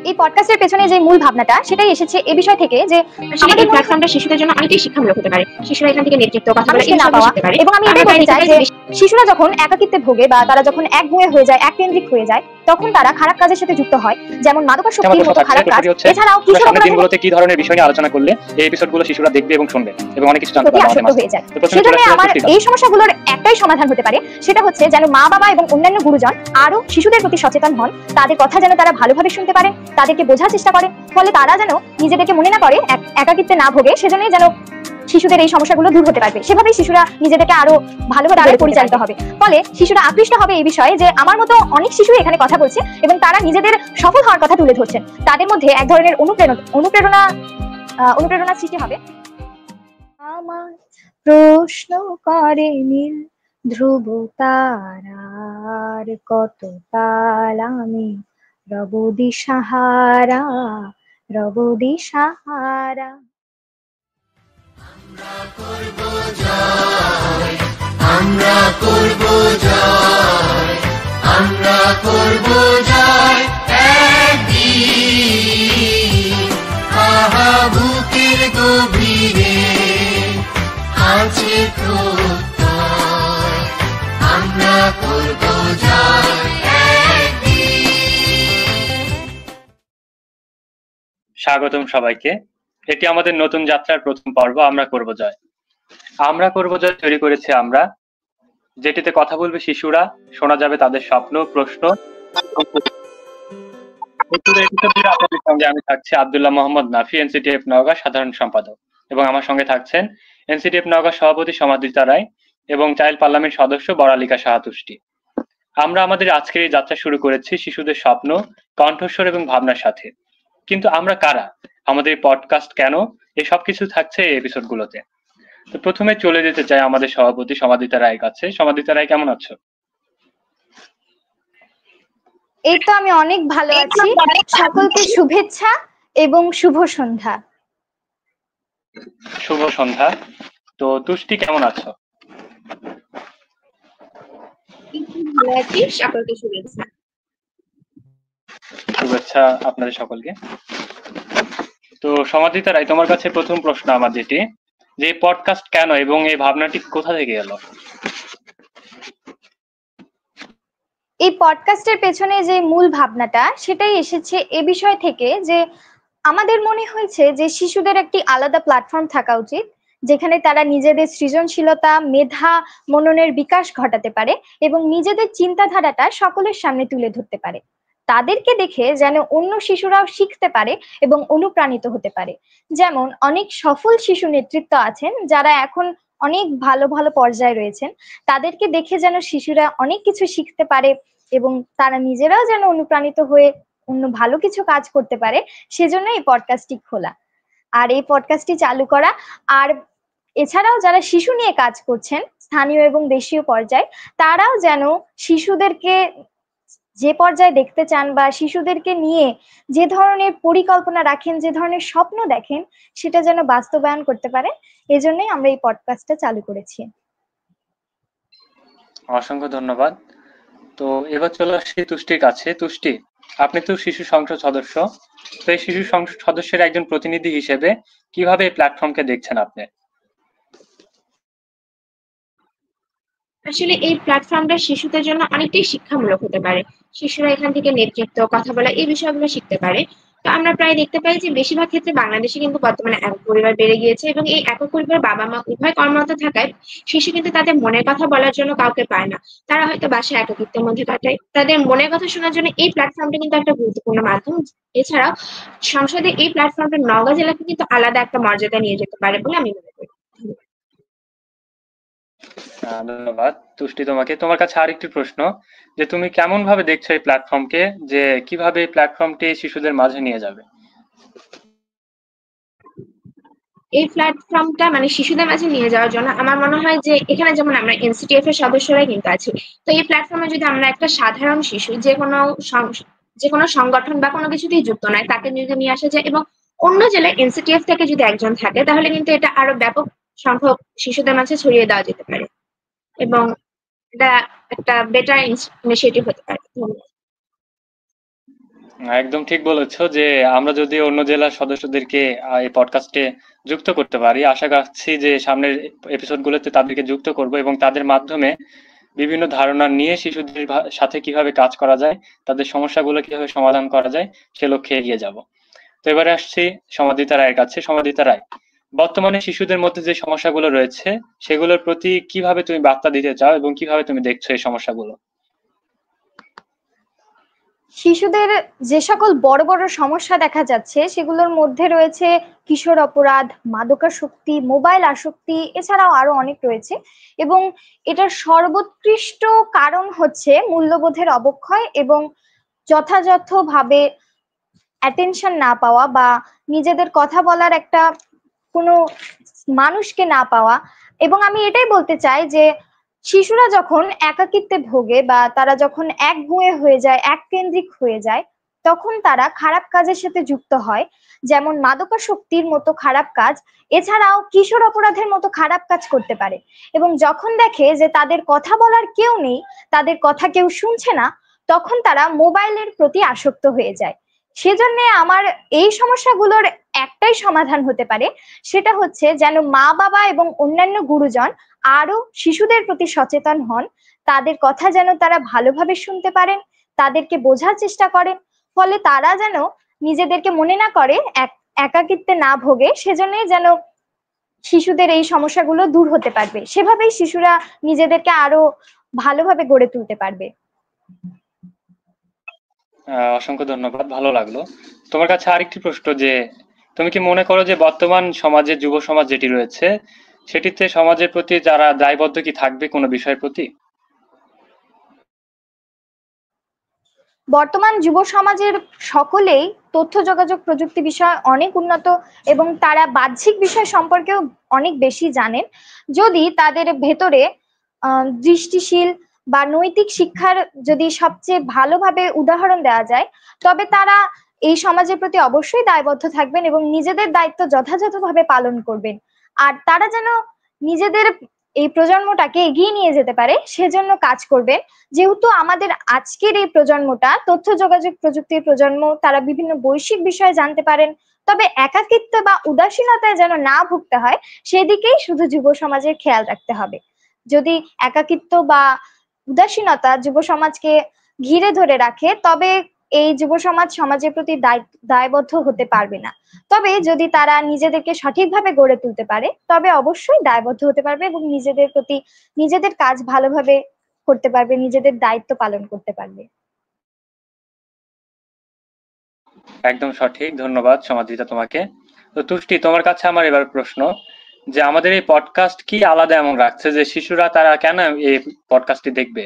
এই পডকাস্টের পেছনে যে মূল ভাবনাটা সেটাই এসেছে এই বিষয় থেকে যে আমাদের এই প্ল্যাটফর্মটা শিশুদের জন্য অনেকটাই শিক্ষামূলক হতে পারে। শিশুরা এখান থেকে নেতৃত্ব, কথা বলা, এই না পাওয়া শিখতে পারে। এবং আমি এটাই বলতে চাই যে শিশুরা যখন একাকিত্বে ভোগে বা তারা যখন একগুঁয়ে হয়ে যায়, এককেন্দ্রিক হয়ে যায়, তখন তারা খারাপ কাজের সাথে যুক্ত হয়, যেমন মাদকাসক্তির মতো খারাপ কাজ। এছাড়াও কিশোর দিনগুলোতে কি ধরনের বিষয় নিয়ে আলোচনা করলে এই এপিসোডগুলো শিশুরা দেখবে এবং শুনবে এবং অনেক কিছু জানতে পারবে আমাদের মাঝে। সেজন্য আমার এই সমস্যাগুলোর একটাই সমাধান হতে পারে, সেটা হচ্ছে যেন মা বাবা এবং অন্যান্য গুরুজন আরো শিশুদের প্রতি সচেতন হন, তাদের কথা যেন তারা ভালোভাবে শুনতে পারেন, তাদেরকে বোঝার চেষ্টা করেন, ফলে তারা যেন নিজেদেরকে মনে না করে একাকিত্বে না ভোগে। সেজন্যই যেন শিশুদের এই সমস্যাগুলো দূর হতে পারবে, সেভাবেই শিশুরা নিজেদেরকে আরো ভালোভাবে পরিচালিত হবে। ফলে শিশুরা আকৃষ্ট হবে এই বিষয়ে যে আমার মতো অনেক শিশু এখানে কথা বলছে এবং তারা নিজেদের সফল হওয়ার কথা তুলে ধরছেন। তাদের মধ্যে এক ধরনের অনুপ্রেরণা সৃষ্টি হবে। আমার প্রশ্ন করে নীল ধ্রুব তারার, কত কাল আমি রব দিশাহারা, রব দিশাহারা। আমরা করব জয়, আমরা করব জয়, আমরা করব জয় একদিন। আহা বুকের গভীরে আছে প্রত্যয়, আমরা করব জয় একদিন। স্বাগতম সবাইকে। এটি আমাদের নতুন যাত্রার প্রথম পর্ব, আমরা করব জয়। আমরা করব জয় তৈরি করেছি আমরা, যেটিতে কথা বলবে শিশুরা, শোনা যাবে তাদের স্বপ্ন, প্রশ্ন। আপনাদের সঙ্গে আমি থাকছি আব্দুল্লাহ মোহাম্মদ নাফি, এনসিটিএফ নওগাঁ সাধারণ সম্পাদক, এবং আমার সঙ্গে থাকছেন এনসিটিএফ নওগাঁ সভাপতি সমাদৃতা রায় এবং চাইল্ড পার্লামেন্ট সদস্য বড়ালিকা সাহা তুষ্টি। আমরা আমাদের আজকের এই যাত্রা শুরু করেছি শিশুদের স্বপ্ন, কণ্ঠস্বর এবং ভাবনার সাথে। কিন্তু আমরা কারা, আমাদের পডকাস্ট কেন, এই সবকিছু থাকছে এই এপিসোডগুলোতে। তো প্রথমে চলে যেতে চাই আমাদের সভাপতি সমাদৃতা রায়ের কাছে। সমাদৃতা রায়, কেমন আছো? এই তো আমি অনেক ভালো আছি। সকলকে শুভেচ্ছা এবং শুভ সন্ধ্যা। শুভ সন্ধ্যা। তো তুষ্টি, কেমন আছো? ভালো আছি, সকলকে শুভেচ্ছা। শুভেচ্ছা আপনাদের সকলকে। তো সমাদৃতা রায়, তোমার কাছে প্রথম প্রশ্ন আমার যেটি, যে পডকাস্ট কেন এবং এই ভাবনাটি কোথা থেকে এলো? এই পডকাস্টের পেছনে যে মূল ভাবনাটা সেটাই এসেছে এ বিষয় থেকে যে আমাদের মনে হয়েছে যে শিশুদের একটি আলাদা প্ল্যাটফর্ম থাকা উচিত, যেখানে তারা নিজেদের সৃজনশীলতা, মেধা, মননের বিকাশ ঘটাতে পারে এবং নিজেদের চিন্তাধারাটা সকলের সামনে তুলে ধরতে পারে। তাদেরকে দেখে যেন অন্য শিশুরাও শিখতে পারে এবং অনুপ্রাণিত হতে পারে। যেমন অনেক সফল শিশু নেতৃত্ব আছেন যারা এখন অনেক ভালো ভালো পর্যায়ে রয়েছেন, তাদেরকে দেখে যেন শিশুরা অনেক কিছু শিখতে পারে এবং তারা নিজেরাও যেন অনুপ্রাণিত হয়ে অন্য ভালো কিছু কাজ করতে পারে। সেজন্য এই পডকাস্টটি খোলা আর এই পডকাস্টটি চালু করা। আর এছাড়াও যারা শিশু নিয়ে কাজ করছেন স্থানীয় এবং দেশীয় পর্যায়ে, তারাও যেন শিশুদেরকে যে পর্যায়ে দেখতে চান বা শিশুদেরকে নিয়ে যে ধরনের পরিকল্পনা রাখেন, যে ধরনের স্বপ্ন দেখেন, সেটা যেন বাস্তবায়ন করতে পারে। এজন্যই আমরা এই পডকাস্টটা চালু করেছি। অসংখ্য ধন্যবাদ। তো এবার চলে আসছি তুষ্টির কাছে। তুষ্টি, আপনি তো শিশু সংসদ সদস্য, তো এই শিশু সংসদ সদস্যের একজন প্রতিনিধি হিসেবে কিভাবে এই প্ল্যাটফর্মকে দেখছেন আপনি? আসলে এই প্ল্যাটফর্মটা শিশুদের জন্য অনেকটাই শিক্ষামূলক হতে পারে। শিশুরা এখান থেকে নেতৃত্ব, কথা বলা, এই বিষয়গুলো শিখতে পারে। তো আমরা প্রায় দেখতে পাই যে বেশিরভাগ ক্ষেত্রে বাংলাদেশে কিন্তু বর্তমানে একক পরিবার বেড়ে গিয়েছে এবং এই একক পরিবার বাবা মা উভয় কর্মরত থাকায় শিশু কিন্তু তাদের মনের কথা বলার জন্য কাউকে পায় না। তারা হয়তো বাসায় একাকিত্বের মধ্যে কাটায়। তাদের মনের কথা শোনার জন্য এই প্ল্যাটফর্মটা কিন্তু একটা গুরুত্বপূর্ণ মাধ্যম। এছাড়াও সংসদে এই প্ল্যাটফর্মটা নওগাঁ জেলাকে কিন্তু আলাদা একটা মর্যাদা নিয়ে যেতে পারে বলে আমি মনে করি। ধন্যবাদ তুষ্টি তোমাকে। তোমার কাছে আরেকটি প্রশ্ন, যে তুমি কেমন ভাবে দেখছো এই প্ল্যাটফর্মকে, যে কিভাবে এই প্ল্যাটফর্মটি শিশুদের মাঝে নিয়ে যাবে? এই প্ল্যাটফর্মটা মানে শিশুদের মাঝে নিয়ে যাওয়ার জন্য আমার মনে হয় যে এখানে যেমন আমরা এনসিটিএফ এর সদস্যরাই কিন্তু আছি। তো এই প্ল্যাটফর্মে যদি আমরা একটা সাধারণ শিশু যে কোনো সংগঠন বা কোনো কিছুতেই যুক্ত নয়, তাকে যদি নিয়ে আসা যায় এবং অন্য জেলায় এনসিটিএফ থেকে যদি একজন থাকে, তাহলে কিন্তু এটা আরো ব্যাপক সংখ্যক শিশুদের মাঝে ছড়িয়ে দেওয়া যেতে পারে এবং এটা একটা বেটার ইনিশিয়েটিভ হতে পারে। একদম ঠিক বলেছো যে আমরা যদি অন্য জেলার সদস্যদেরকে এই পডকাস্টে যুক্ত করতে পারি, আশা করছি যে সামনের এপিসোডগুলোতে তাদেরকে যুক্ত করব এবং তাদের মাধ্যমে বিভিন্ন ধারণা নিয়ে শিশুদের সাথে কিভাবে কাজ করা যায়, তাদের সমস্যাগুলো কিভাবে সমাধান করা যায় সে লক্ষ্যে এগিয়ে যাব। তো এবারে আসছি সমাদিতা রায়ের কাছে। সমাদিতা রায়, বর্তমানে শিশুদের মধ্যে যে সমস্যাগুলো রয়েছে সেগুলোর প্রতি কিভাবে তুমি বার্তা দিতে চাও এবং কিভাবে তুমি দেখছো এই সমস্যাগুলো? শিশুদের যে সকল বড় বড় সমস্যা দেখা যাচ্ছে সেগুলোর মধ্যে রয়েছে কিশোর অপরাধ, মাদকাসক্তি, মোবাইল আসক্তি, এছাড়াও আরো অনেক রয়েছে। এবং এটার সর্বোৎকৃষ্ট কারণ হচ্ছে মূল্যবোধের অবক্ষয় এবং যথাযথভাবে অ্যাটেনশন না পাওয়া বা নিজেদের কথা বলার একটা কোনো মানুষকে না পাওয়া। এবং আমি এটাই বলতে চাই যে শিশুরা যখন একাকিত্বে ভোগে বা তারা যখন একগুঁয়ে হয়ে যায়, এককেন্দ্রিক হয়ে যায়, তখন তারা খারাপ কাজের সাথে যুক্ত হয়, যেমন মাদকাসক্তির মতো খারাপ কাজ, এছাড়াও কিশোর অপরাধের মতো খারাপ কাজ করতে পারে। এবং যখন দেখে যে তাদের কথা বলার কেউ নেই, তাদের কথা কেউ শুনছে না, তখন তারা মোবাইলের প্রতি আসক্ত হয়ে যায়। সেজন্য আমার এই সমস্যাগুলোর একটাই সমাধান হতে পারে, সেটা হচ্ছে যেন মা বাবা এবং অন্যান্য গুরুজন আরো শিশুদের প্রতি সচেতন হন, তাদের কথা যেন তারা ভালোভাবে শুনতে পারেন, তাদেরকে বোঝার চেষ্টা করেন, ফলে তারা যেন নিজেদেরকে মনে না করে একাকিত্বে না ভোগে, সেজন্যই যেন শিশুদের এই সমস্যাগুলো দূর হতে পারবে, সেভাবেই শিশুরা নিজেদেরকে আরো ভালোভাবে গড়ে তুলতে পারবে। অসংখ্য ধন্যবাদ, ভালো লাগলো। তোমার কাছে আরেকটি প্রশ্ন যে তুমি কি মনে করো যে বর্তমান সমাজে যুব সমাজ যেটি রয়েছে সেটিতে সমাজের প্রতি যারা দায়বদ্ধ কি থাকবে কোনো বিষয়ের প্রতি? বর্তমান যুব সমাজের সকলেই তথ্য যোগাযোগ প্রযুক্তি বিষয়ে অনেক উন্নত এবং তারা বাহ্যিক বিষয় সম্পর্কেও অনেক বেশি জানেন। যদি তাদের ভেতরে দৃষ্টিশীল বা নৈতিক শিক্ষার যদি সবচেয়ে ভালোভাবে উদাহরণ দেওয়া যায়, তবে তারা এই সমাজের প্রতি অবশ্যই দায়বদ্ধ থাকবেন এবং নিজেদের দায়িত্ব যথাযথভাবে পালন করবেন। আর তারা যেন নিজেদের এই প্রজন্মটাকে এগিয়ে নিয়ে যেতে পারে সেজন্য কাজ করবেন। যেহেতু আমাদের আজকের এই প্রজন্মটা তথ্য যোগাযোগ প্রযুক্তির প্রজন্ম, তারা বিভিন্ন বৈশ্বিক বিষয়ে জানতে পারেন, তবে একাকিত্ব বা উদাসীনতায় যেন না ভুগতে হয় সেদিকেই শুধু যুব সমাজের খেয়াল রাখতে হবে। যদি একাকিত্ব বা উদাসীনতা যুব সমাজকে ঘিরে ধরে রাখে, তবে এই যুব সমাজ সমাজের প্রতি দায়বদ্ধ হতে পারবে না। তবে যদি তারা নিজেদেরকে সঠিকভাবে গড়ে তুলতে পারে, তবে অবশ্যই দায়বদ্ধ হতে পারবে এবং নিজেদের প্রতি নিজেদের কাজ ভালোভাবে করতে পারবে, নিজেদের দায়িত্ব পালন করতে পারবে। একদম সঠিক, ধন্যবাদ সমাধিতা তোমাকে। তো তুষ্টি, তোমার কাছে আমার এবার প্রশ্ন যে আমাদের এই পডকাস্ট কি আলাদা এমন রাখছে যে শিশুরা তারা কেন এই পডকাস্টটি দেখবে?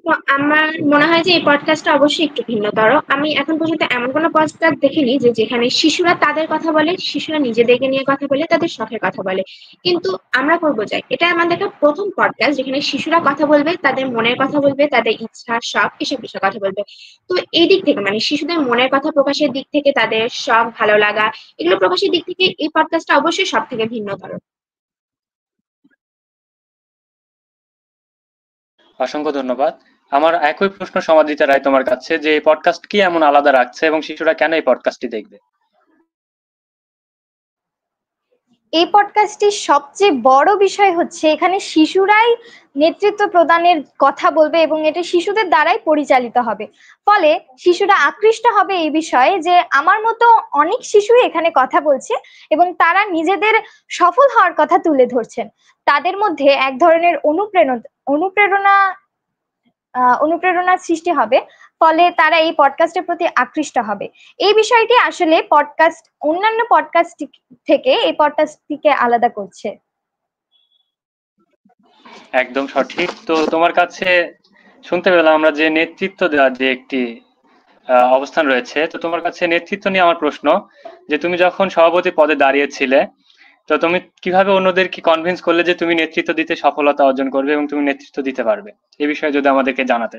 তো আমার মনে হয় যে এই পডকাস্টটা অবশ্যই একটু ভিন্নতর। আমি এখন পর্যন্ত এমন কোনো পডকাস্ট দেখিনি যে যেখানে শিশুরা তাদের কথা বলে, শিশুরা নিজেদেরকে নিয়ে কথা বলে, তাদের শখের কথা বলে। কিন্তু আমরা করবো যাই, এটা আমাদের একটা প্রথম পডকাস্ট যেখানে শিশুরা কথা বলবে, তাদের মনের কথা বলবে, তাদের ইচ্ছা শখ এসব বিষয়ে কথা বলবে। তো এই দিক থেকে মানে শিশুদের মনের কথা প্রকাশের দিক থেকে, তাদের শখ ভালো লাগা এগুলো প্রকাশের দিক থেকে এই পডকাস্টটা অবশ্যই সব থেকে ভিন্নতর। অসংখ্য ধন্যবাদ। আমার একই প্রশ্ন সমাধিতা রায় তোমার কাছে, যে এই পডকাস্ট কি এমন আলাদা রাখছে এবং শিশুরা কেন এই পডকাস্টটি দেখবে? এই পডকাস্টটির সবচেয়ে বড় বিষয় হচ্ছে এখানে শিশুরাই নেতৃত্ব প্রদানের কথা বলবে এবং এটা শিশুদের দ্বারাই পরিচালিত হবে। ফলে শিশুরা আকৃষ্ট হবে এই বিষয়ে যে আমার মতো অনেক শিশুই এখানে কথা বলছে এবং তারা নিজেদের সফল হওয়ার কথা তুলে ধরছেন। তাদের মধ্যে এক ধরনের অনুপ্রেরণা অনুপ্রেরণার সৃষ্টি হবে, ফলে তারা এই পডকাস্টের প্রতি আকৃষ্ট হবে। এই বিষয়টি আসলে পডকাস্ট অন্যান্য পডকাস্ট থেকে এই পডকাস্টটিকে আলাদা করছে। একদম সঠিক। তো তোমার কাছে শুনতে পেলাম আমরা যে নেতৃত্ব দেওয়ার যে একটি অবস্থান রয়েছে, তো তোমার কাছে নেতৃত্ব নিয়ে আমার প্রশ্ন যে তুমি যখন সভাপতি পদে দাঁড়িয়েছিলে, তো তুমি কিভাবে অন্যদেরকে কনভিন্স করলে যে তুমি নেতৃত্ব দিতে সফলতা অর্জন করবে এবং তুমি নেতৃত্ব দিতে পারবে? এই বিষয়ে যদি আমাদেরকে জানাতে।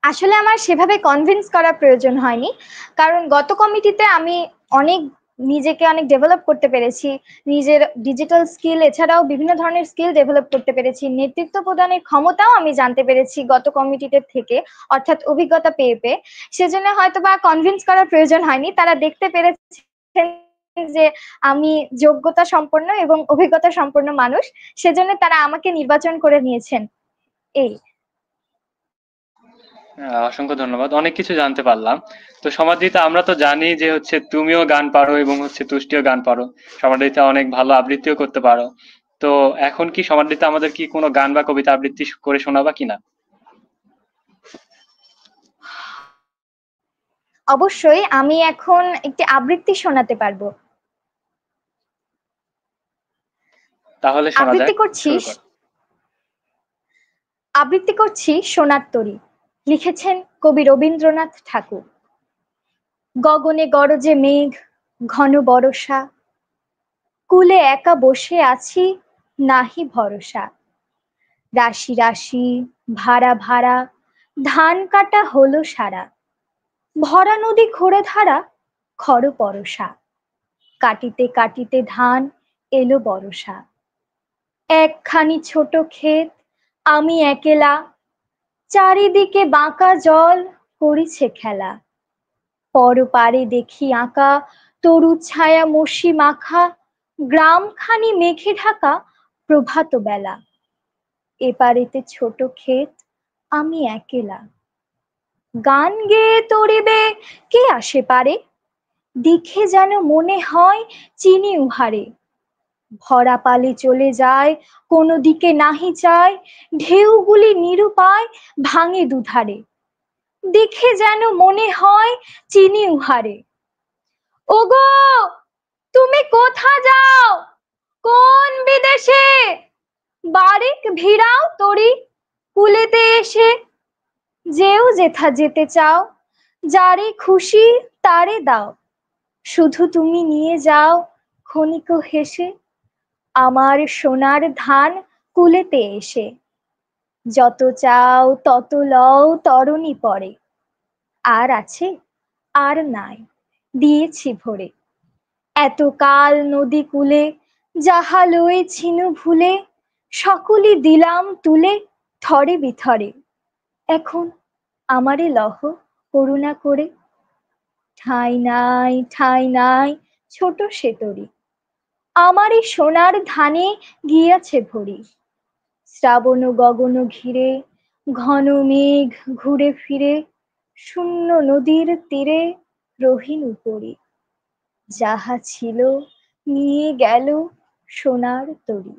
আসলে আমার সেভাবে কনভিন্স করার প্রয়োজন হয়নি, কারণ গত কমিটিতে আমি অনেক নিজেকে অনেক ডেভেলপ করতে পেরেছি, নিজের ডিজিটাল স্কিল এছাড়াও বিভিন্ন ধরনের স্কিল ডেভেলপ করতে পেরেছি, নেতৃত্ব প্রদানের ক্ষমতাও আমি জানতে পেরেছি গত কমিটিতে থেকে, অর্থাৎ অভিজ্ঞতা পেয়ে পেয়ে। সেজন্য হয়তো বা কনভিন্স করার প্রয়োজন হয়নি, তারা দেখতে পেরেছেন যে আমি যোগ্যতা সম্পন্ন এবং অভিজ্ঞতা সম্পন্ন মানুষ, সেজন্য তারা আমাকে নির্বাচন করে নিয়েছেন। এই অসংখ্য ধন্যবাদ, অনেক কিছু জানতে পারলাম। তো সমাদৃতা, আমরা তো জানি যে হচ্ছে তুমিও গান পারো এবং হচ্ছে তুষ্টিও গান পারো, সমাদৃতা অনেক ভালো আবৃত্তিও করতে পারো। তো এখন কি সমাদৃতা আমাদের কি কোনো গান বা কবিতা আবৃত্তি করে শোনাবা কিনা? অবশ্যই আমি এখন একটি আবৃত্তি শোনাতে পারবো। তাহলে শোনা আবৃত্তি যাক, করছি শুরু কর। আবৃত্তি করছি সোনার তরী, লিখেছেন কবি রবীন্দ্রনাথ ঠাকুর। গগনে গরজে মেঘ, ঘন বরষা, কুলে একা বসে আছি, নাহি ভরসা। রাশি রাশি, ভাড়া ভাড়া, ধান কাটা হলো সারা। ভরা নদী ঘোরে ধারা, খর পরশা। কাটিতে কাটিতে ধান এলো বরষা। একখানি ছোট ক্ষেত, আমি একেলা, চারিদিকে বাঁকা জল করিছে খেলা। পরপারে দেখি আঁকা, তরু ছায়া মসি মাখা, গ্রামখানি মেঘে ঢাকা, প্রভাত বেলা। এপারেতে ছোট ক্ষেত, আমি একেলা। গান গেয়ে তরিবে কে আসে পারে, দেখে যেন মনে হয় চিনি উহারে। ভরা পালে চলে যায়, কোনো দিকে নাহি চায়, ঢেউগুলি নিরুপায় ভাঙে দুধারে। দেখে যেন মনে হয় চিনি উহারে। ওগো, তুমি কোথা যাও, কোন বিদেশে? বারিক ভিড়াও তরি, কুলেতে এসে। যেও যেথা যেতে চাও, যারে খুশি তারে দাও, শুধু তুমি নিয়ে যাও ক্ষণিক হেসে আমার সোনার ধান কুলেতে এসে। যত চাও তত লও তরণী পরে, আর আছে আর নাই দিয়েছি ভরে। এতকাল নদী কূলে যাহা লয়েছিনু ভুলে, সকলই দিলাম তুলে থরে বিথরে। এখন আমারে লহ করুণা করে। ঠাঁই নাই ঠাঁই নাই ছোট সেতরি, আমারই সোনার ধানে গিয়াছে ভরি। শ্রাবণ গগন ঘিরে, ঘন মেঘ ঘুরে ফিরে, শূন্য নদীর তীরে রহিন উপরি। যাহা ছিল নিয়ে গেল সোনার তরী।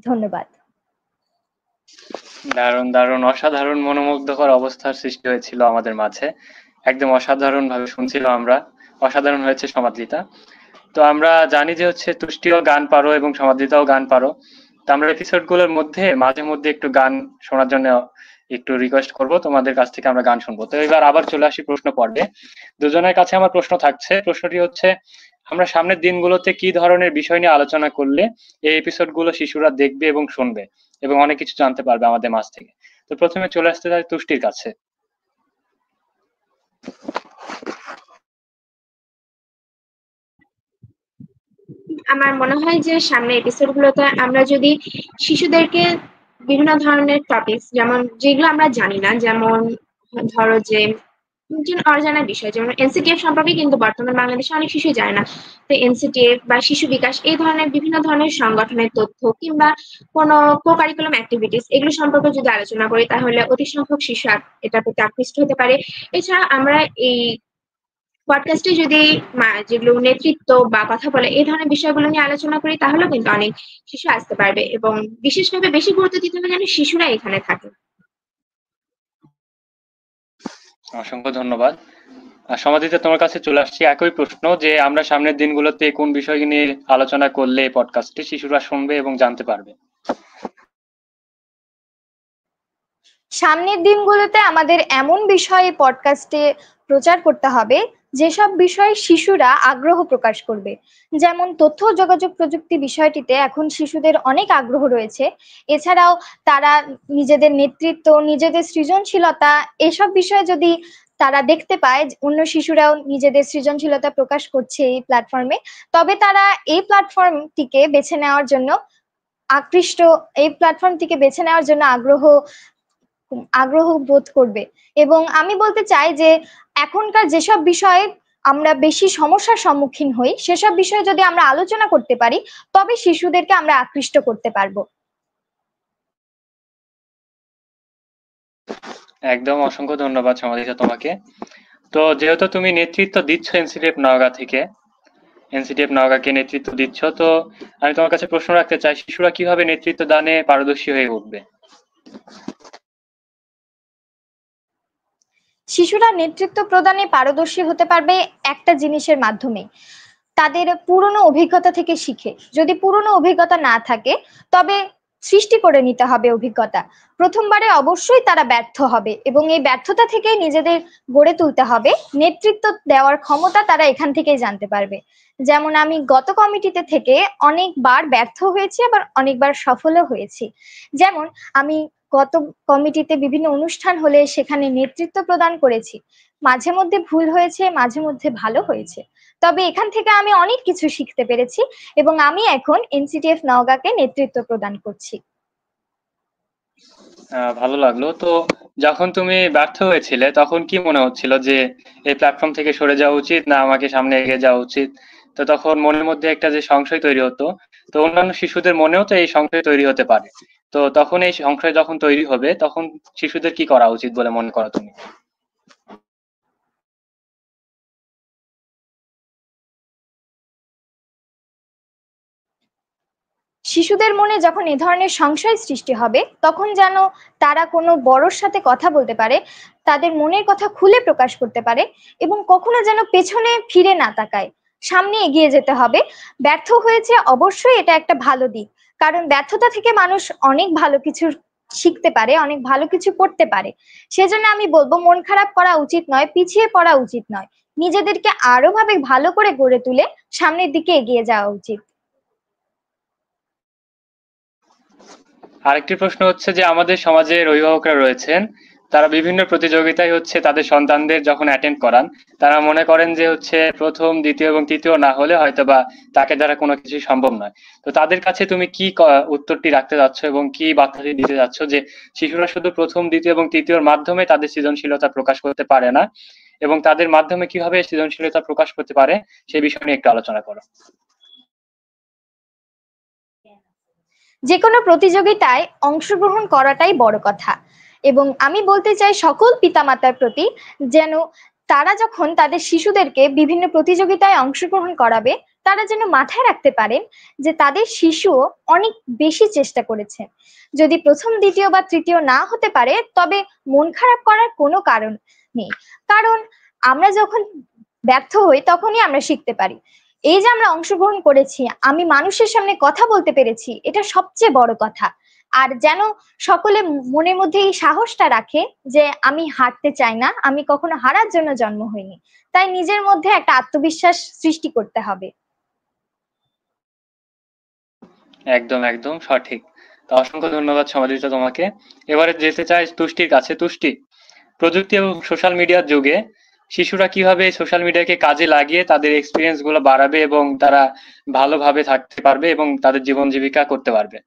ধন্যবাদ। দারুণ দারুণ, অসাধারণ মনোমুগ্ধকর অবস্থার সৃষ্টি হয়েছিল আমাদের মাঝে, একদম অসাধারণ ভাবে শুনছিল আমরা। অসাধারণ হয়েছে সমাদৃতা। তো আমরা জানি যে হচ্ছে তুষ্টিও গান পারো এবং সমাদৃতাও গান পারো। তো আমরা এপিসোড গুলোর মধ্যে মাঝে মধ্যে একটু গান শোনার জন্য একটু রিকোয়েস্ট করব, তোমাদের কাছ থেকে আমরা গান শুনবো। তো এবার আবার চলে আসি প্রশ্ন পর্বে। দুজনের কাছে আমার প্রশ্ন থাকছে, প্রশ্নটি হচ্ছে আমরা সামনের দিনগুলোতে কি ধরনের বিষয় নিয়ে আলোচনা করলে এই এপিসোড গুলো শিশুরা দেখবে এবং শুনবে এবং অনেক কিছু জানতে পারবে আমাদের মাঝ থেকে। তো প্রথমে চলে আসতে চাই তুষ্টির কাছে। আমার মনে হয় যে সামনের এপিসোড গুলোতে আমরা যদি শিশুদেরকে বিভিন্ন ধরনের টপিকস, যেমন যেগুলো আমরা জানি না, যেমন ধরো যে অজানা বিষয়, যেমন এনসিটিএফ সম্পর্কে কিন্তু বর্তমান বাংলাদেশে অনেক শিশুই জানে না। তো এনসিটিএফ বা শিশু বিকাশ, এই ধরনের বিভিন্ন ধরনের সংগঠনের তথ্য কিংবা কোনো কো কারিকুলাম অ্যাক্টিভিটিস, এগুলো সম্পর্কে যদি আলোচনা করি তাহলে অতি সংখ্যক শিশু এটার প্রতি আকৃষ্ট হতে পারে। এছাড়া আমরা এই পডকাস্টে যদি যেগুলো নেতৃত্ব বা কথা বলে এই ধরনের বিষয়গুলো নিয়ে আলোচনা করি তাহলেও কিন্তু অনেক শিশু আসতে পারবে, এবং বিশেষভাবে বেশি গুরুত্ব দিতে হবে যেন শিশুরা এখানে থাকে। অসংখ্য ধন্যবাদ। আর সমাধিতে তোমার কাছে চলে আসছি একই প্রশ্ন, যে আমরা সামনের দিনগুলোতে কোন বিষয় নিয়ে আলোচনা করলে পডকাস্টে শিশুরা শুনবে এবং জানতে পারবে? সামনের দিনগুলোতে আমাদের এমন বিষয়ে পডকাস্টে প্রচার করতে হবে যেসব বিষয়ে শিশুরা আগ্রহ প্রকাশ করবে। যেমন তথ্য ও যোগাযোগ প্রযুক্তি বিষয়টিতে এখন শিশুদের অনেক আগ্রহ রয়েছে। এছাড়াও তারা নিজেদের নেতৃত্ব, নিজেদের সৃজনশীলতা, এসব বিষয়ে যদি তারা দেখতে পায় যে অন্য শিশুরাও নিজেদের সৃজনশীলতা প্রকাশ করছে এই প্ল্যাটফর্মে, তবে তারা এই প্ল্যাটফর্মটিকে বেছে নেওয়ার জন্য আকৃষ্ট, এই প্ল্যাটফর্মটিকে বেছে নেওয়ার জন্য আগ্রহ বোধ করবে। এবং আমি বলতে চাই যে এখনকার যেসব বিষয়ে আমরা বেশি সমস্যার সম্মুখীন হই, সেসব বিষয়ে যদি আমরা আলোচনা করতে পারি, তবে শিশুদেরকে আমরা আকৃষ্ট করতে পারবো। একদম, অসংখ্য ধন্যবাদ সমাধিতা তোমাকে। তো যেহেতু তুমি নেতৃত্ব দিচ্ছ এনসিটিএফ নওগাঁ থেকে, এনসিটিএফ নওগাঁকে নেতৃত্ব দিচ্ছ, তো আমি তোমার কাছে প্রশ্ন রাখতে চাই, শিশুরা কিভাবে নেতৃত্ব দানে পারদর্শী হয়ে উঠবে? শিশুরা নেতৃত্ব প্রদানে পারদর্শী হতে পারবে একটা জিনিসের মাধ্যমে, তাদের পুরনো অভিজ্ঞতা থেকে শিখে। যদি পুরনো অভিজ্ঞতা না থাকে, তবে সৃষ্টি করে নিতে হবে অভিজ্ঞতা। প্রথমবারে অবশ্যই তারা ব্যর্থ হবে এবং এই ব্যর্থতা থেকেই নিজেদের গড়ে তুলতে হবে। নেতৃত্ব দেওয়ার ক্ষমতা তারা এখান থেকেই জানতে পারবে। যেমন আমি গত কমিটিতে থেকে অনেকবার ব্যর্থ হয়েছি, আবার অনেকবার সফলও হয়েছি। যেমন আমি গত কমিটিতে বিভিন্ন অনুষ্ঠান হলে সেখানে নেতৃত্ব প্রদান করেছি, মাঝে মধ্যে ভুল হয়েছে, মাঝে মধ্যে ভালো হয়েছে, তবে এখান থেকে আমি অনেক কিছু শিখতে পেরেছি এবং আমি এখন এনসিটিএফ নওগাঁকে নেতৃত্ব প্রদান করছি। ভালো লাগলো। তো যখন তুমি ব্যর্থ হয়েছিলে তখন কি মনে হচ্ছিল যে এই প্ল্যাটফর্ম থেকে সরে যাওয়া উচিত, না আমাকে সামনে এগিয়ে যাওয়া উচিত? তো তখন মনের মধ্যে একটা যে সংশয় তৈরি হতো, তো অন্যান্য শিশুদের মনেও তো এই সংশয় তৈরি হতে পারে। তো তখন এই সংশয় যখন তৈরি হবে, তখন শিশুদের কি করা উচিত বলে মনে করো তুমি? শিশুদের মনে যখন এ ধরনের সংশয় সৃষ্টি হবে, তখন যেন তারা কোনো বড়র সাথে কথা বলতে পারে, তাদের মনের কথা খুলে প্রকাশ করতে পারে এবং কখনো যেন পেছনে ফিরে না তাকায়, সামনে এগিয়ে যেতে হবে। ব্যর্থ হয়েছে, অবশ্যই এটা একটা ভালো দিক, কারণ ব্যর্থতা থেকে মানুষ অনেক ভালো কিছু শিখতে পারে, অনেক ভালো কিছু করতে পারে। সেজন্য আমি বলবো মন খারাপ করা উচিত নয়, পিছিয়ে পড়া উচিত নয়, নিজেদেরকে আরো ভাবে ভালো করে গড়ে তুলে সামনের দিকে এগিয়ে যাওয়া উচিত। আরেকটি প্রশ্ন হচ্ছে যে আমাদের সমাজের অভিভাবকরা রয়েছেন, তারা বিভিন্ন প্রতিযোগিতায় হচ্ছে তাদের সন্তানদের যখন অ্যাটেন্ড করান, তারা মনে করেন যে হচ্ছে প্রথম, দ্বিতীয় এবং তৃতীয় না হলে হয়তোবা তাকে দ্বারা কোনো কিছু সম্ভব নয়। তো তাদের কাছে তুমি কি উত্তরটি রাখতে যাচ্ছ এবং কি বার্তাটি দিতে যাচ্ছ যে শিশুরা শুধু প্রথম, দ্বিতীয় এবং তৃতীয়র মাধ্যমে তাদের সৃজনশীলতা প্রকাশ করতে পারে না, এবং তাদের মাধ্যমে কিভাবে সৃজনশীলতা প্রকাশ করতে পারে সেই বিষয় নিয়ে একটু আলোচনা করো। যে কোনো প্রতিযোগিতায় অংশগ্রহণ করাটাই বড় কথা, এবং আমি বলতে চাই সকল পিতামাতার প্রতি, যেন তারা যখন তাদের শিশুদেরকে বিভিন্ন প্রতিযোগিতায় অংশগ্রহণ করাবে, তারা যেন মাথায় রাখতে পারেন যে তাদের শিশুও অনেক বেশি চেষ্টা করেছে। যদি প্রথম, দ্বিতীয় বা তৃতীয় না হতে পারে, তবে মন খারাপ করার কোনো কারণ নেই, কারণ আমরা যখন ব্যর্থ হই তখনই আমরা শিখতে পারি। এই যে আমরা অংশগ্রহণ করেছি, আমি মানুষের সামনে কথা বলতে পেরেছি, এটা সবচেয়ে বড় কথা। আর যেন সকলে মনের মধ্যে এই সাহসটা রাখে যে আমি হারতে চাই না, আমি কখনো হারার জন্য জন্ম হইনি, তাই নিজের মধ্যে একটা আত্মবিশ্বাস সৃষ্টি করতে হবে। একদম একদম সঠিক। তো অসংখ্য ধন্যবাদ সমাদৃত তোমাকে। এবারে যেতে চাই তুষ্টির কাছে। তুষ্টি, প্রযুক্তি এবং সোশ্যাল মিডিয়ার যুগে শিশুরা কিভাবে সোশ্যাল মিডিয়াকে কাজে লাগিয়ে তাদের এক্সপিরিয়েন্স গুলো বাড়াবে এবং তারা ভালোভাবে থাকতে পারবে এবং তাদের জীবন জীবিকা করতে পারবে?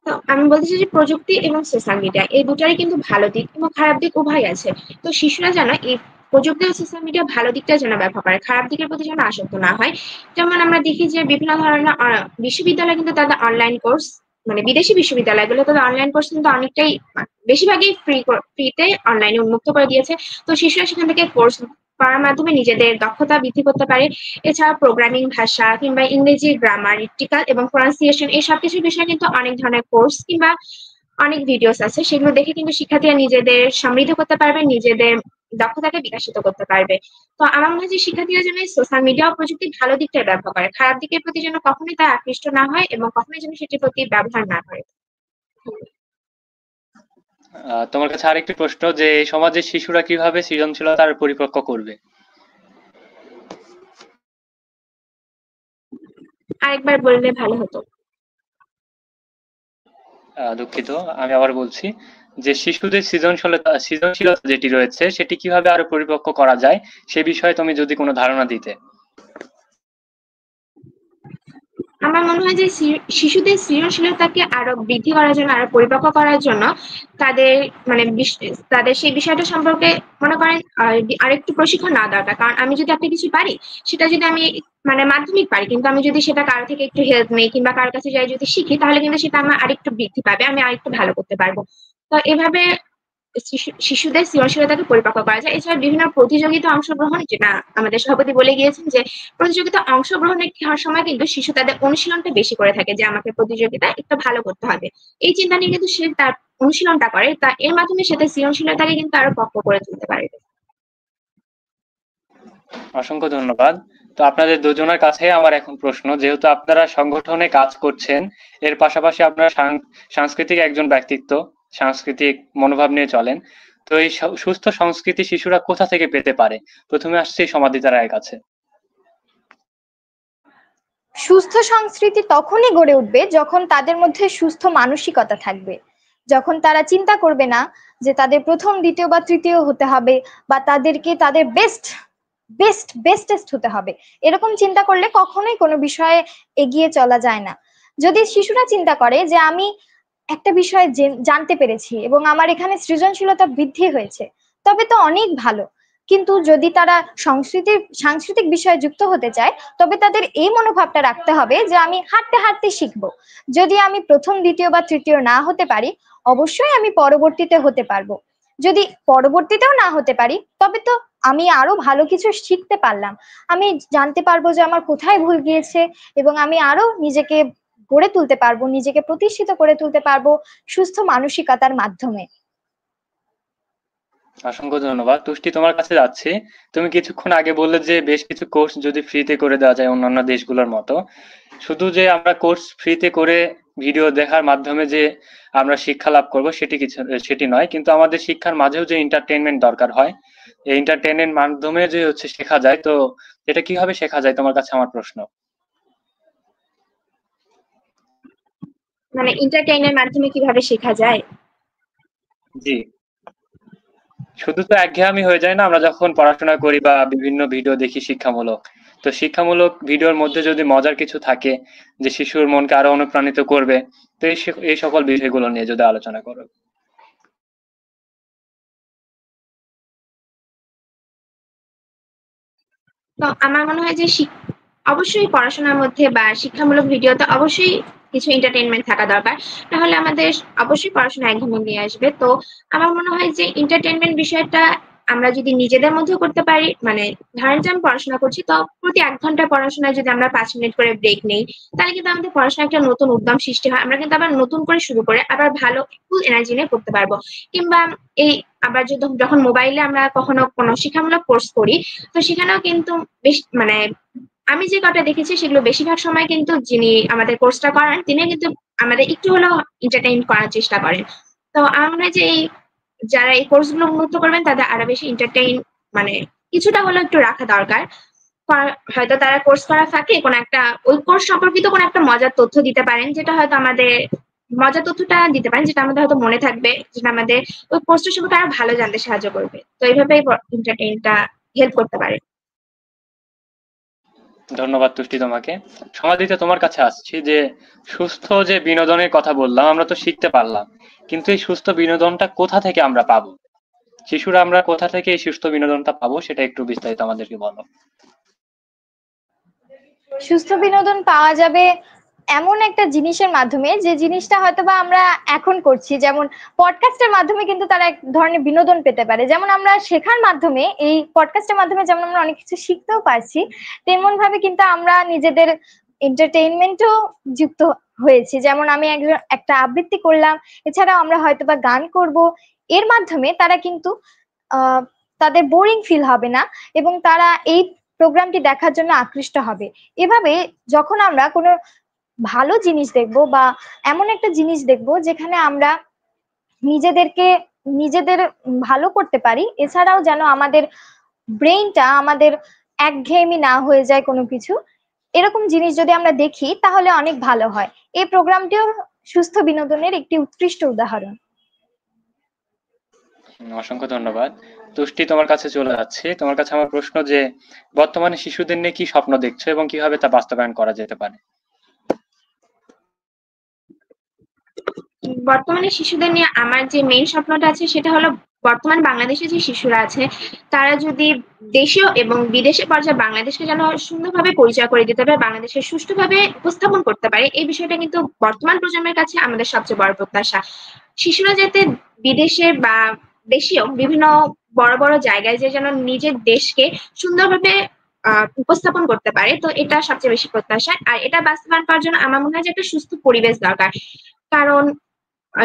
তো আমি বলতে চাই যে প্রযুক্তি এবং সোশ্যাল মিডিয়া এই দুটারই কিন্তু ভালো দিক এবং খারাপ দিক উভয় আছে। তো শিশুরা যেন এই প্রযুক্তি ও সোশ্যাল মিডিয়া ভালো দিকটা যেন ব্যবহার করে, খারাপ দিকের প্রতি যেন আসক্ত না হয়। যেমন আমরা দেখি যে বিভিন্ন ধরনের বিশ্ববিদ্যালয় কিন্তু তাদের অনলাইন কোর্স, মানে বিদেশি বিশ্ববিদ্যালয়গুলো তাদের অনলাইন কোর্স কিন্তু অনেকটাই, বেশিরভাগই ফ্রিতে অনলাইনে উন্মুক্ত করে দিয়েছে। তো শিশুরা সেখান থেকে কোর্স করার মাধ্যমে নিজেদের দক্ষতা বৃদ্ধি করতে পারে। এছাড়া প্রোগ্রামিং ভাষা কিংবা ইংরেজি গ্রামার, টিকাল এবং প্রনাউন্সিয়েশন এই সবকিছু বিষয়ে কিন্তু অনেক ধরনের কোর্স কিংবা অনেক ভিডিওস আছে, সেগুলো দেখে কিন্তু শিক্ষার্থীরা নিজেদের সমৃদ্ধ করতে পারবে, নিজেদের দক্ষতাকে বিকশিত করতে পারবে। তো আমার মনে হয় যে শিক্ষার্থীরা যেন সোশ্যাল মিডিয়া ও প্রযুক্তি ভালো দিকটা ব্যবহার করে, খারাপ দিকের প্রতি যেন কখনোই তারা আকৃষ্ট না হয় এবং কখনোই যেন সেটির প্রতি ব্যবহার না করে। তোমার কাছে আরেকটি প্রশ্ন, যে এই সমাজের শিশুরা কিভাবে সৃজনশীলতার পরিপক্ক করবে? আরেকবার বললে ভালো হতো। দুঃখিত, আমি আবার বলছি যে শিশুদের সৃজনশীলতা যেটি রয়েছে সেটি কিভাবে আরো পরিপক্ক করা যায় সে বিষয়ে তুমি যদি কোনো ধারণা দিতে। আমার মনে হয় যে শিশুদের সৃজনশীলতাকে আরো বৃদ্ধি করার জন্য, আরো পরিপক্ক করার জন্য তাদের মানে তাদের সেই বিষয়টা সম্পর্কে মনে করেন আরেকটু প্রশিক্ষণ নেওয়া দরকার। কারণ আমি যদি একটা কিছু পারি, সেটা যদি আমি মানে মাধ্যমিক পারি, কিন্তু আমি যদি সেটা কারো থেকে একটু হেল্প নেই কিংবা কারোর কাছে যাই যদি শিখি, তাহলে কিন্তু সেটা আমার আরেকটু বৃদ্ধি পাবে, আমি আরেকটু ভালো করতে পারবো। তো এভাবে শিশুদের সৃজনশীলতাকে পরিপক্ক করা যায়। এছাড়া বিভিন্ন প্রতিযোগিতা অংশগ্রহণ, যেটা আমাদের সভাপতি বলে গিয়েছেন যে প্রতিযোগিতা অংশগ্রহণের হওয়ার সময় কিন্তু শিশু তাদের অনুশীলনটা বেশি করে থাকে, যে আমাকে প্রতিযোগিতায় একটু ভালো করতে হবে। এই চিন্তা নিয়ে কিন্তু সে তার অনুশীলনটা করে, তা এর মাধ্যমে সে তার সৃজনশীলতাকে কিন্তু আরো পক্ক করে তুলতে পারে। অসংখ্য ধন্যবাদ। তো আপনাদের দুজনের কাছে আমার এখন প্রশ্ন, যেহেতু আপনারা সংগঠনে কাজ করছেন, এর পাশাপাশি আপনারা সাংস্কৃতিক একজন ব্যক্তিত্ব, সাংস্কৃতিক মনোভাব নিয়ে চলেন, তো এই সুস্থ সংস্কৃতি শিশুরা কোথা থেকে পেতে পারে? প্রথমে আসছে সমাধিতা রায়ের কাছে। সুস্থ সংস্কৃতি তখনই গড়ে উঠবে যখন তাদের মধ্যে সুস্থ মানসিকতা থাকবে, যখন তারা চিন্তা করবে না যে তাদের প্রথম, দ্বিতীয় বা তৃতীয় হতে হবে, বা তাদেরকে তাদের বেস্টেস্ট হতে হবে। এরকম চিন্তা করলে কখনোই কোনো বিষয়ে এগিয়ে চলা যায় না। যদি শিশুরা চিন্তা করে যে আমি একটা বিষয়ে জানতে পেরেছি এবং আমার এখানে সৃজনশীলতা বৃদ্ধি হয়েছে, তবে তো অনেক ভালো। কিন্তু যদি তারা সাংস্কৃতিক বিষয়ে যুক্ত হতে চায়, তবে তাদের এই মনোভাবটা রাখতে হবে যে আমি হাঁটতে হাঁটতে শিখবো। যদি আমি প্রথম, দ্বিতীয় বা তৃতীয় না হতে পারি, অবশ্যই আমি পরবর্তীতে হতে পারবো। যদি পরবর্তীতেও না হতে পারি, তবে তো আমি আরো ভালো কিছু শিখতে পারলাম। আমি জানতে পারবো যে আমার কোথায় ভুল গিয়েছে, এবং আমি আরো নিজেকে গড়ে তুলতে পারবো, নিজেকে প্রতিষ্ঠিত করে তুলতে পারবো সুস্থ মানসিকতার মাধ্যমে। অসংখ্য ধন্যবাদ। তুষ্টি, তোমার কাছে যাচ্ছি। তুমি কিছুক্ষণ আগে বললে যে বেশ কিছু কোর্স যদি ফ্রিতে করে দেওয়া যায় অন্যান্য দেশগুলোর মতো, শুধু যে আমরা কোর্স ফ্রিতে করে ভিডিও দেখার মাধ্যমে যে আমরা শিক্ষা লাভ করব সেটি নয়, কিন্তু আমাদের শিক্ষার মাঝেও যে এন্টারটেইনমেন্ট দরকার হয়, এই এন্টারটেইনমেন্ট মাধ্যমে যে শেখা যায়, তো এটা কিভাবে শেখা যায় তোমার কাছে আমার প্রশ্ন। মানে এন্টারটেইনের মাধ্যমে কিভাবে শেখা যায়? জি, শুধু তো একঘেয়েমি হয়ে যায় না আমরা যখন পড়াশোনা করি বা বিভিন্ন ভিডিও দেখি শিক্ষামূলক, তো শিক্ষামূলক ভিডিওর মধ্যে যদি মজার কিছু থাকে যে শিশুর মনকে আরো অনুপ্রাণিত করবে, তো এই সকল বিষয়গুলো নিয়ে যদি আলোচনা করো। তো আমার মনে হয় যে অবশ্যই পড়াশোনার মধ্যে বা শিক্ষামূলক ভিডিওতে অবশ্যই কিছু এন্টারটেইনমেন্ট থাকা দরকার, তাহলে আমাদের অবশ্যই পড়াশোনা একঘেয়েমি নিয়ে আসবে। তো আমার মনে হয় যে এন্টারটেইনমেন্ট বিষয়টা আমরা যদি নিজেদের মধ্যেও করতে পারি, মানে ধরেন যে আমি পড়াশোনা করছি, তো প্রতি 1 ঘন্টা পড়াশোনায় যদি আমরা 5 মিনিট করে ব্রেক নেই, তাহলে কিন্তু আমাদের পড়াশোনায় একটা নতুন উদ্যম সৃষ্টি হয়, আমরা কিন্তু আবার নতুন করে শুরু করে আবার ভালো ফুল এনার্জি নিয়ে করতে পারবো। কিংবা এই আবার যখন মোবাইলে আমরা কখনো কোনো শিক্ষামূলক কোর্স করি, তো সেখানেও কিন্তু বেশ মানে আমি যে কটা দেখেছি সেগুলো বেশিরভাগ সময় কিন্তু যিনি আমাদের কোর্সটা করান তিনি কিন্তু আমাদের একটু হলেও এন্টারটেইন করার চেষ্টা করেন। তো আমার মনে হয় যে যারা এই কোর্সগুলো উন্নত করবেন তাদের আরো বেশি এন্টারটেইন মানে কিছুটা হলেও একটু রাখা দরকার। হয়তো তারা কোর্স করার ফাঁকে কোনো একটা ওই কোর্স সম্পর্কিত কোনো একটা মজার তথ্য দিতে পারেন, যেটা হয়তো আমাদের মজার তথ্যটা দিতে পারেন, যেটা আমাদের হয়তো মনে থাকবে, যেটা আমাদের ওই কোর্সটা সম্পর্কে আরো ভালো জানতে সাহায্য করবে। তো এইভাবেই এন্টারটেইনটা হেল্প করতে পারে। ধন্যবাদ তুষ্টি তোমাকে। সমাধিতে তোমার কাছে আসছি যে সুস্থ যে বিনোদনের কথা বললাম, আমরা তো শিখতে পারলাম, কিন্তু এই সুস্থ বিনোদনটা কোথা থেকে আমরা পাবো? শিশুরা আমরা কোথা থেকে এই সুস্থ বিনোদনটা পাবো সেটা একটু বিস্তারিত আমাদেরকে বলো। সুস্থ বিনোদন পাওয়া যাবে এমন একটা জিনিসের মাধ্যমে, যে জিনিসটা হয়তোবা আমরা এখন করছি, যেমন পডকাস্টের মাধ্যমে কিন্তু তারা এক ধরনের বিনোদন পেতে পারে। যেমন আমরা শেখার মাধ্যমে, এই পডকাস্টের মাধ্যমে যেমন আমরা অনেক কিছু শিখতেও পারছি, তেমন ভাবে কিন্তু আমরা নিজেদের এন্টারটেইনমেন্টও যুক্ত হয়েছি। যেমন আমি একটা আবৃত্তি করলাম, এছাড়াও আমরা হয়তোবা গান করব। এর মাধ্যমে তারা কিন্তু আহ তাদের বোরিং ফিল হবে না, এবং তারা এই প্রোগ্রামটি দেখার জন্য আকৃষ্ট হবে। এভাবে যখন আমরা কোনো ভালো জিনিস দেখব, বা এমন একটা জিনিস দেখব যেখানে আমরা নিজেদেরকে নিজেদের ভালো করতে পারি, এছাড়াও যেন আমাদের ব্রেইনটা আমাদের একঘেয়েমি না হয়ে যায় কোনো কিছু, এরকম জিনিস যদি আমরা দেখি তাহলে অনেক ভালো হয়। এই প্রোগ্রামটিও সুস্থ বিনোদনের একটি উৎকৃষ্ট উদাহরণ। অসংখ্য ধন্যবাদ। তুষ্টি, তোমার কাছে চলে যাচ্ছে। তোমার কাছে আমার প্রশ্ন যে বর্তমানে শিশুদের নিয়ে কি স্বপ্ন দেখছো এবং কিভাবে তা বাস্তবায়ন করা যেতে পারে? বর্তমানে শিশুদের নিয়ে আমার যে মেইন স্বপ্নটা আছে সেটা হলো বর্তমান বাংলাদেশে যে শিশুরা আছে তারা যদি দেশীয় এবং বিদেশি পর্যায়ে বাংলাদেশকে যেন সুন্দরভাবে পরিচয় করে দিতে পারে, বাংলাদেশকে সুষ্ঠুভাবে উপস্থাপন করতে পারে, এই বিষয়টা কিন্তু বর্তমান প্রজন্মের কাছে আমাদের সবচেয়ে বড় প্রত্যাশা। শিশুরা যাতে বিদেশে বা দেশীয় বিভিন্ন বড় বড় জায়গায় যে যেন নিজের দেশকে সুন্দরভাবে উপস্থাপন করতে পারে, তো এটা সবচেয়ে বেশি প্রত্যাশা। আর এটা বাস্তবায়ন করার জন্য আমার মনে হয় যে একটা সুস্থ পরিবেশ দরকার। কারণ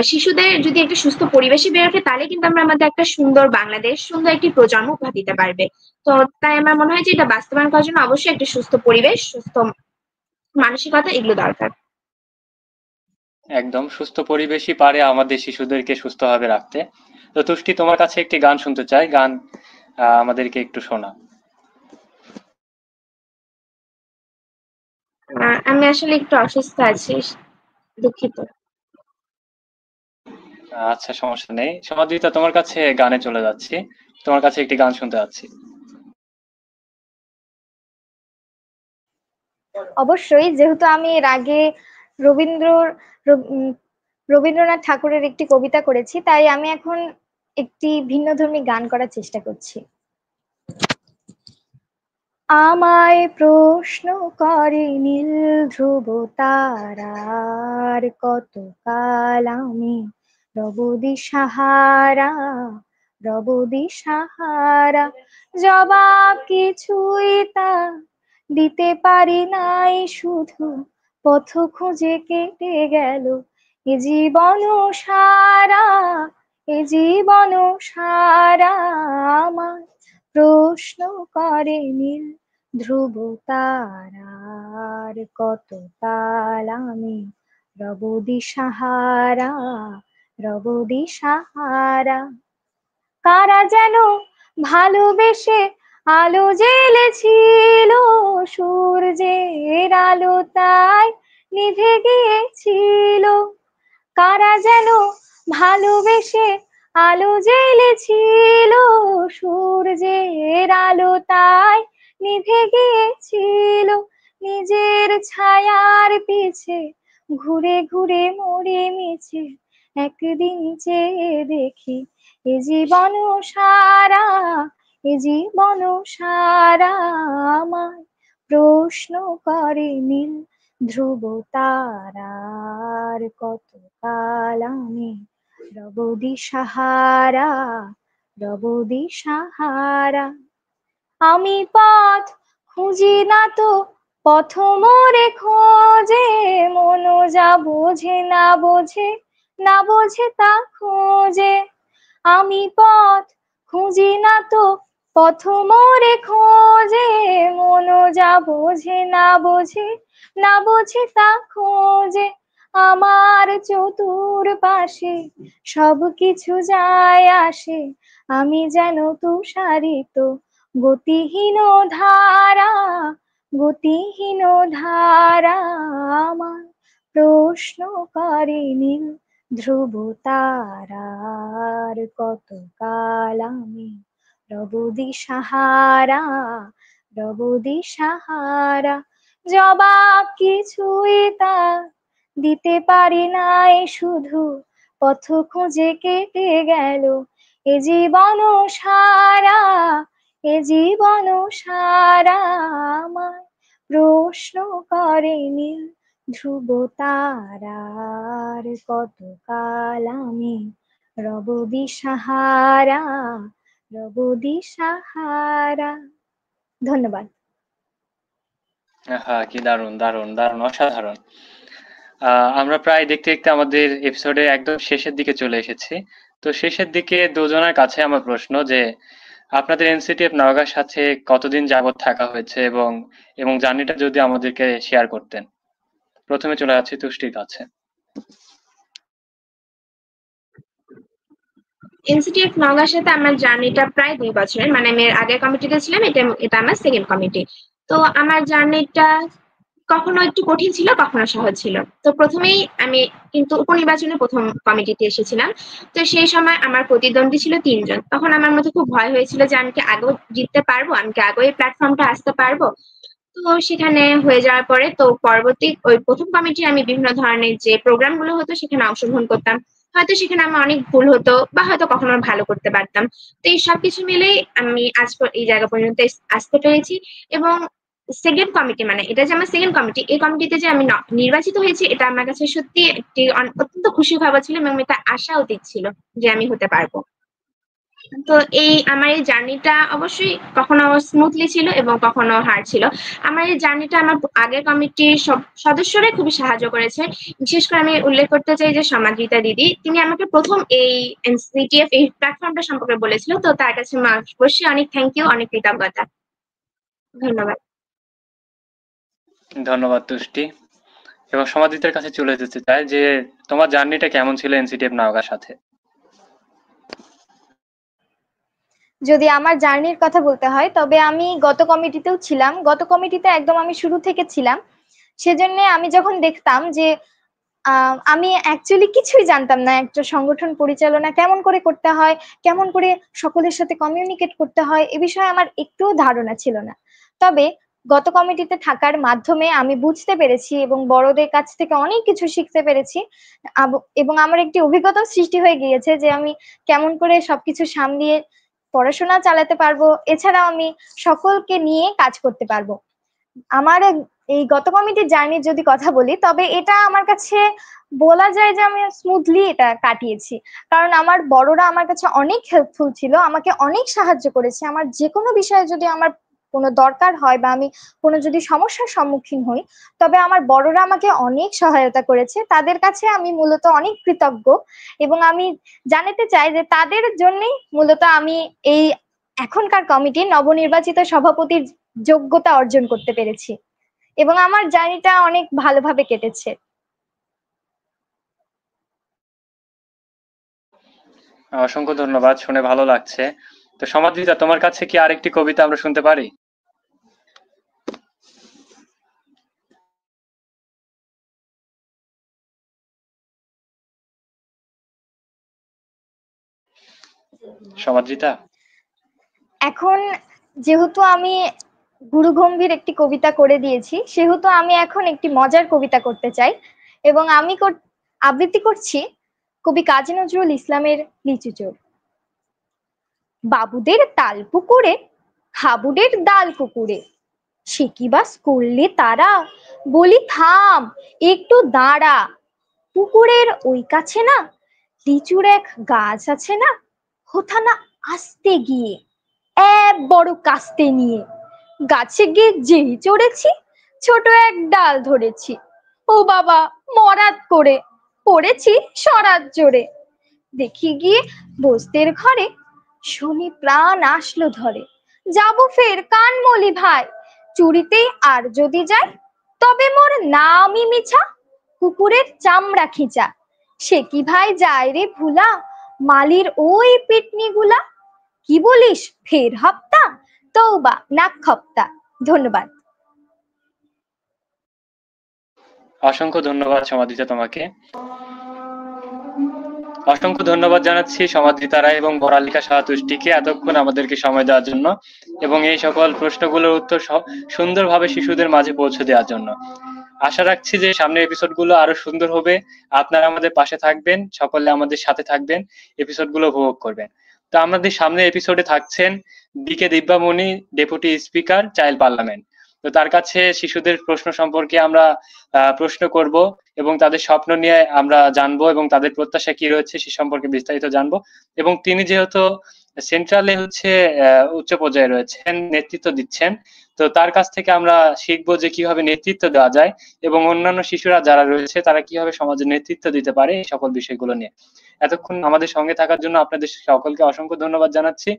শিশুদের যদি একটা সুস্থ পরিবেশে বেড়ে ওঠে তাহলে কিন্তু আমরা আমাদের একটা সুন্দর বাংলাদেশ, সুন্দর একটি প্রজন্ম উপহার দিতে পারবে। তো তাই আমার মনে হয় যে এটা বাস্তবায়ন করার জন্য অবশ্যই একটা সুস্থ পরিবেশ, সুস্থ মানসিকতা এগুলো দরকার। একদম সুস্থ পরিবেশই পারে আমাদের শিশুদেরকে সুস্থভাবে রাখতে। তো তুষ্টি, তোমার কাছে একটি গান শুনতে চাই। গান আমাদেরকে একটু শোনা। আমি আসলে একটু অসুস্থ আছি, দুঃখিত। আচ্ছা, সমস্যা নেই। সমাদৃতা, তোমার কাছে গানে চলে যাচ্ছি। তোমার কাছে একটি গান শুনতে যাচ্ছি। অবশ্যই, যেহেতু আমি এর আগে রবীন্দ্র রব- উম, রবীন্দ্রনাথ ঠাকুরের একটি কবিতা করেছি, তাই আমি এখন একটি ভিন্নধর্মী গান করার চেষ্টা করছি। আমায় প্রশ্ন করে নীল ধ্রুব তারার, কতকাল আমি রব দিশাহারা, রব দিশাহারা। জবাব কিছুই তা দিতে পারি নাই, শুধু পথ খুঁজে কেটে গেল এ জীবন সারা, এ জীবন সারা। আমার প্রশ্ন করে নীল ধ্রুব তারার, কতকাল আমি রব দিশাহারা, রব দিশাহারা। কারা যেন ভালোবেসে আলো জ্বেলেছিল, সূর্যের আলো তাই নিভে গিয়েছিল। কারা যেন ভালোবেসে আলো জ্বেলেছিল, সূর্যের আলো তাই নিভে গিয়েছিল। নিজের ছায়ার পিছে ঘুরে ঘুরে মরে মিছে একদিন চেয়ে দেখি এ জীবন সারা, এ জীবন সারা। আমার প্রশ্ন করে নীল ধ্রুব তারার, কতকাল আমি রব দিশাহারা, রব দিশাহারা। আমি পথ খুঁজি না তো, পথ মোরে খোঁজে, মন যা বোঝে না বোঝে, না বোঝে তা খোঁজে। আমি পথ খুঁজি না তো, পথ মোরে খোঁজে, মন যা বোঝে না বোঝে, না বোঝে তা খোঁজে। আমার চতুর্পাশে সবকিছু যায় আসে, আমি যেন তুষারিত গতিহীন ধারা, গতিহীন ধারা। আমার প্রশ্ন করে নীল ধ্রুব তারার, কতকাল আমি রব দিশাহারা, রব দিশাহারা। জবাব কিছুই তা দিতে পারি নাই, শুধু পথ খুঁজে কেটে গেল এ জীবন সারা, এ জীবন সারা। আমার প্রশ্ন করে নীল ধ্রুব তারার, কতকাল আমি রব দিশাহারা, রব দিশাহারা। ধন্যবাদ। হ্যাঁ, কি দারুণ দারুণ দারুণ, অসাধারণ। আমরা প্রায় দেখতে দেখতে আমাদের এপিসোডে একদম শেষের দিকে চলে এসেছি। তো শেষের দিকে দুজনের কাছে আমার প্রশ্ন যে আপনাদের এনসিটিএফ নওগাঁর সাথে কতদিন যাবত থাকা হয়েছে এবং এবং জার্নিটা যদি আমাদেরকে শেয়ার করতেন। প্রথমে চলে যাচ্ছি তুষ্টির কাছে। এনসিটিএফ নওগাঁর সাথে আমার জার্নিটা প্রায় 2 বছরের, মানে আমি এর আগের কমিটিতে ছিলাম, এটা এটা আমার সেকেন্ড কমিটি। তো আমার জার্নিটা কখনো একটু কঠিন ছিল, কখনো সহজ ছিল। তো প্রথমেই আমি কিন্তু উপনির্বাচনে প্রথম কমিটিতে এসেছিলাম। তো সেই সময় আমার প্রতিদ্বন্দ্বী ছিল ৩ জন। তখন আমার মধ্যে খুব ভয় হয়েছিল যে আমি কি আদৌ জিততে পারবো, আমি কি আদৌ এই প্ল্যাটফর্মটা আসতে পারবো। তো সেখানে হয়ে যাওয়ার পরে তো পরবর্তী ওই প্রথম কমিটি আমি বিভিন্ন ধরনের যে প্রোগ্রামগুলো হতো সেখানে অংশগ্রহণ করতাম। হয়তো সেখানে আমার অনেক ভুল হতো বা হয়তো কখনো ভালো করতে পারতাম। তো এই সবকিছু মিলেই আমি এই জায়গা পর্যন্ত আসতে পেরেছি। এবং সেকেন্ড কমিটি, মানে এটা যে আমার সেকেন্ড কমিটি, এই কমিটিতে যে আমি নির্বাচিত হয়েছি, এটা আমার কাছে সত্যি একটি অত্যন্ত খুশির খবর ছিল এবং এটা আশাও দিচ্ছিল যে আমি হতে পারবো। তো আমার এই জার্নিটা অবশ্যই কখনো স্মুথলি ছিল এবং কখনো হার্ড ছিল। আমার এই জার্নিটা আমার আগের কমিটির সব সদস্যরাই খুবই সাহায্য করেছে। বিশেষ করে আমি উল্লেখ করতে চাই যে সমাদৃতা দিদি, তিনি আমাকে প্রথম এই এনসিটিএফ এই প্ল্যাটফর্মটা সম্পর্কে বলেছিল। তো তার কাছে অবশ্যই অনেক থ্যাংক ইউ, অনেক কৃতজ্ঞতা। ধন্যবাদ। ধন্যবাদ তুষ্টি। এবং সমাদিতের কাছে চলে যেতে চাই যে তোমার জার্নিটা কেমন ছিল এনসিটিএফ নওগাঁর সাথে? যদি আমার জার্নির কথা বলতে হয়, তবে আমি গত কমিটিতেও ছিলাম। গত কমিটিতে একদম আমি শুরু থেকে ছিলাম। সেজন্য আমি যখন দেখতাম যে আমি অ্যাকচুয়ালি কিছুই জানতাম না একটা সংগঠন পরিচালনা কেমন করে করতে হয়, কেমন করে সকলের সাথে কমিউনিকেট করতে হয়, এ বিষয়ে আমার একটুও ধারণা ছিল না। তবে গত কমিটিতে থাকার মাধ্যমে আমি বুঝতে পেরেছি এবং বড়দের কাছ থেকে অনেক কিছু শিখতে পেরেছি। এবং আমার একটি অভিজ্ঞতা সৃষ্টি হয়ে গিয়েছে যে আমি কেমন করে সবকিছু সামলিয়ে পড়াশোনা চালাতে পারবো, এছাড়াও আমি সকলকে নিয়ে কাজ করতে পারবো। আমার এই গত কমিটির জার্নির যদি কথা বলি, তবে এটা আমার কাছে বলা যায় যে আমি স্মুথলি এটা কাটিয়েছি। কারণ আমার বড়রা আমার কাছে অনেক হেল্পফুল ছিল, আমাকে অনেক সাহায্য করেছে। আমার যে কোনো বিষয়ে যদি আমার কোনো দরকার হয় বা আমি কোনো যদি সমস্যার সম্মুখীন হই, তবে আমার বড়রা আমাকে অনেক সহায়তা করেছে। তাদের কাছে আমি মূলত অনেক কৃতজ্ঞ এবং আমি জানাতে চাই যে তাদের জন্যই মূলত আমি এই এখনকার কমিটির নবনির্বাচিত সভাপতির যোগ্যতা অর্জন করতে পেরেছি এবং আমার জার্নিটা অনেক ভালোভাবে কেটেছে। অসংখ্য ধন্যবাদ, শুনে ভালো লাগছে। তো সমাদৃতা, তোমার কাছে কি আরেকটি কবিতা আমরা শুনতে পারি? সমাদৃতা, এখন যেহেতু আমি গুরু গম্ভীর একটি কবিতা করে দিয়েছি, সেহেতু আমি এখন একটি মজার কবিতা করতে চাই এবং আমি আবৃত্তি করছি কবি কাজী নজরুল ইসলামের লিচু চোর। বাবুদের তাল পুকুরে, হাবুদের ডাল কুকুরে, সে কি বাস করলে তারা, বলি থাম একটু দাঁড়া, পুকুরের ওই কাছে না লিচুর এক গাছ আছে না, কোথা না আসতে গিয়ে এক বড় কাস্তে নিয়ে গাছে গিয়ে যেই চড়েছি, ছোট এক ডাল ধরেছি, ও বাবা মরাত করে পড়েছি সরাত জোরে, দেখি গিয়ে বস্তের ঘরে শুনি প্রাণ আসলো ধরে, যাবো ফের কানমলি ভাই, চুরিতেই আর যদি যাই, তবে মোর নামই মিছা, কুকুরের চামড়া খিচা, সে কি ভাই যায় রে ভুলা, মালির ওই পিটনি গুলা, কি বলিস ফের হপ্তা, তৌবা নাক খপ্তা। ধন্যবাদ। অসংখ্য ধন্যবাদ সমাদৃতা তোমাকে। অসংখ্য ধন্যবাদ জানাচ্ছি সমাদৃতা রায় এবং বড়ালিকা সাহাতুষ্টিকে এতক্ষণ আমাদেরকে সময় দেওয়ার জন্য এবং এই সকল প্রশ্নগুলোর উত্তর সুন্দরভাবে শিশুদের মাঝে পৌঁছে দেওয়ার জন্য। আশা রাখছি যে সামনের এপিসোডগুলো আরো সুন্দর হবে। আপনারা আমাদের পাশে থাকবেন, সকলে আমাদের সাথে থাকবেন, এপিসোডগুলো উপভোগ করবেন। তো আমাদের সামনের এপিসোডে থাকছেন DK Divyamani, deputy speaker, child parliament. তো তার কাছে শিশুদের প্রশ্ন সম্পর্কে আমরা প্রশ্ন করব এবং তাদের স্বপ্ন নিয়ে আমরা জানবো এবং তাদের প্রত্যাশা কি রয়েছে সে সম্পর্কে বিস্তারিত জানবো। এবং তিনি যেহেতু সেন্ট্রালে উচ্চ পর্যায়ে রয়েছেন, নেতৃত্ব দিচ্ছেন, তো তার কাছ থেকে আমরা শিখবো যে কিভাবে নেতৃত্ব দেওয়া যায় এবং অন্যান্য শিশুরা যারা রয়েছে তারা কিভাবে সমাজে নেতৃত্ব দিতে পারে, এই সকল বিষয়গুলো নিয়ে। এতক্ষণ আমাদের সঙ্গে থাকার জন্য আপনাদের সকলকে অসংখ্য ধন্যবাদ জানাচ্ছি।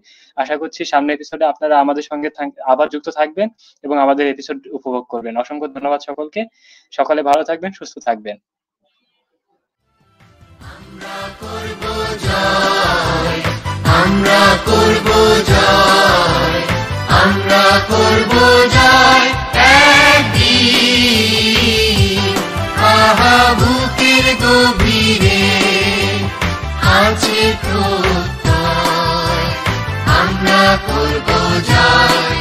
আশা করছি সামনের এপিসোডে আপনারা আমাদের সঙ্গে আবার যুক্ত থাকবেন এবং আমাদের এপিসোড উপভোগ করবেন। অসংখ্য ধন্যবাদ সকলকে। সকলে ভালো থাকবেন, সুস্থ থাকবেন। আমরা করব জয়, আমরা করব জয়, আমরা করব জয়, এক দিন আহা বুকের গভীরে আছে প্রত্যয় আমরা করব জয়